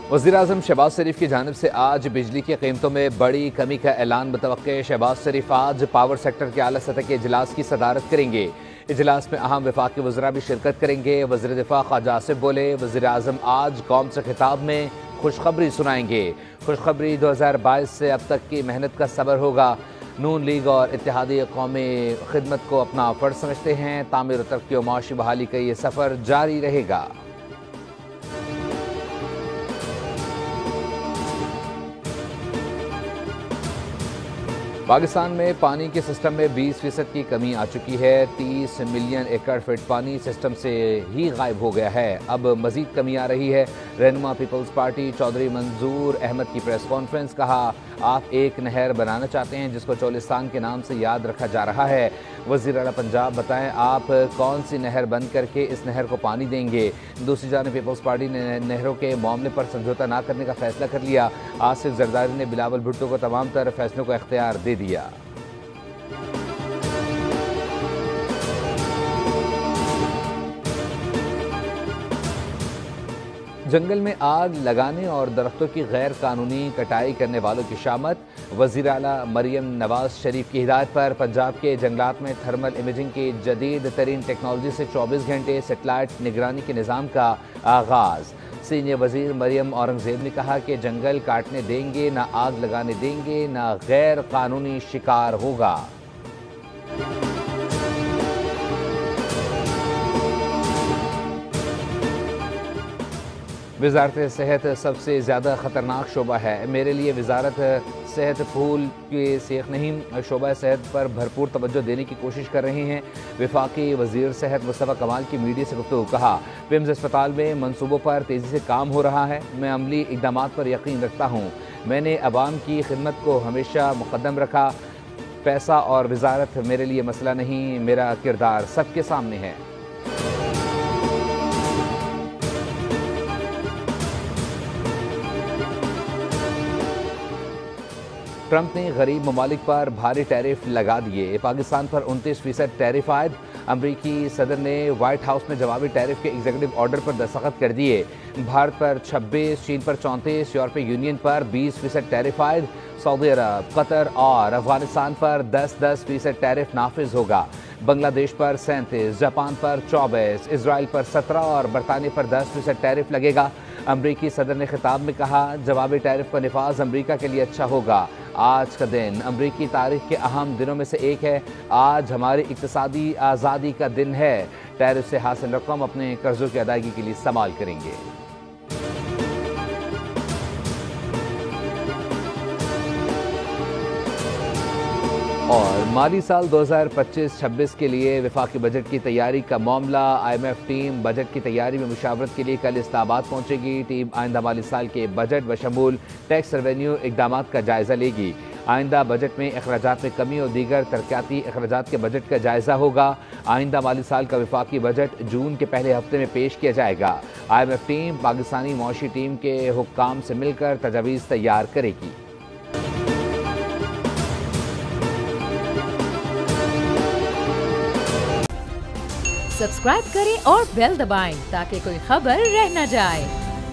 वज़ीर-ए-आज़म शहबाज शरीफ की जानिब से आज बिजली की कीमतों में बड़ी कमी का ऐलान मुतवक्के। शहबाज शरीफ आज पावर सेक्टर के आला सतह के इजलास की सदारत करेंगे। इजलास में अहम वफाकी वज़रा भी शिरकत करेंगे। वज़ीर दिफा ख्वाजा आसिफ बोले, वज़ीर-ए-आज़म आज कौम से खिताब में खुशखबरी सुनाएंगे। खुशखबरी 2022 से अब तक की मेहनत का सबर होगा। नून लीग और इत्तेहादी कौमी खिदमत को अपना फ़र्ज समझते हैं। तामीर और तरक्की और माशी बहाली का ये सफ़र जारी रहेगा। पाकिस्तान में पानी के सिस्टम में 20% की कमी आ चुकी है। 30 मिलियन एकड़ फीट पानी सिस्टम से ही गायब हो गया है। अब मजीद कमी आ रही है। रहनुमा पीपल्स पार्टी चौधरी मंजूर अहमद की प्रेस कॉन्फ्रेंस, कहा आप एक नहर बनाना चाहते हैं जिसको चौलिस्तान के नाम से याद रखा जा रहा है। वज़ीर आला पंजाब, बताएं आप कौन सी नहर बंद करके इस नहर को पानी देंगे। दूसरी जानिब पीपल्स पार्टी ने नहरों के मामले पर समझौता न करने का फैसला कर लिया। आसिफ जरदारी ने बिलावल भुट्टो को तमाम तरह फैसलों को इख्तियार दे दिया। जंगल में आग लगाने और दरख्तों की गैर कानूनी कटाई करने वालों की शामत। वज़ीर आला मरियम नवाज शरीफ की हिदायत पर पंजाब के जंगलात में थर्मल इमेजिंग की जदीद तरीन टेक्नोलॉजी से 24 घंटे सेटेलाइट निगरानी के निज़ाम का आगाज़। सीनियर वज़ीर मरियम औरंगज़ेब ने कहा कि जंगल काटने देंगे ना, आग लगाने देंगे ना, गैर कानूनी शिकार होगा। वजारत सेहत सबसे ज़्यादा ख़तरनाक शोबा है। मेरे लिए वजारत सेहत फूल के सेख नहीं, शोबा सेहत पर भरपूर तवज्जो देने की कोशिश कर रहे हैं। वफाकी वज़ीर सेहत मुस्तफ़ा कमाल की मीडिया से गुफ्तगू, कहा पिम्स अस्पताल में मनसूबों पर तेज़ी से काम हो रहा है। मैं अमली इक़दामात पर यकीन रखता हूँ। मैंने अवाम की खिदमत को हमेशा मुक़द्दम रखा। पैसा और वजारत मेरे लिए मसला नहीं, मेरा किरदार सबके सामने है। ट्रंप ने गरीब ममालिक पर भारी टैरिफ लगा दिए। पाकिस्तान पर 29% टैरिफ आयद। अमरीकी सदर ने व्हाइट हाउस में जवाबी टैरिफ के एग्जीक्यूटिव ऑर्डर पर दस्तखत कर दिए। भारत पर 26, चीन पर 34, यूरोपीय यूनियन पर 20% टैरिफ आयद। सऊदी अरब, कतर और अफगानिस्तान पर 10% टैरिफ नाफिज होगा। बांग्लादेश पर 37, जापान पर 24, इसराइल पर 17 और बरतानिया पर 10% टैरिफ लगेगा। अमरीकी सदर ने खिताब में कहा, जवाबी टैरिफ का निफाज अमरीका के लिए अच्छा होगा। आज का दिन अमरीकी तारीख के अहम दिनों में से एक है। आज हमारी इक्तिसादी आज़ादी का दिन है। टैरिफ से हासिल रकम अपने कर्जों की अदायगी के लिए इस्तेमाल करेंगे। और माली साल 2025-26 के लिए वफाकी बजट की तैयारी का मामला। IMF टीम बजट की तैयारी में मुशावरत के लिए कल इस्लामाबाद पहुंचेगी। टीम आइंदा माली साल के बजट बशमूल टैक्स रेवेन्यू इक़दामात का जायजा लेगी। आइंदा बजट में अखराजात में कमी और दीगर तरक्याती अखराजात के बजट का जायजा होगा। आइंदा माली साल का वफाकी बजट जून के पहले हफ्ते में पेश किया जाएगा। IMF टीम पाकिस्तानी मौशी टीम के हुक्काम से मिलकर तजावीज़ तैयार करेगी। सब्सक्राइब करें और बेल दबाएं ताकि कोई खबर रह न जाए।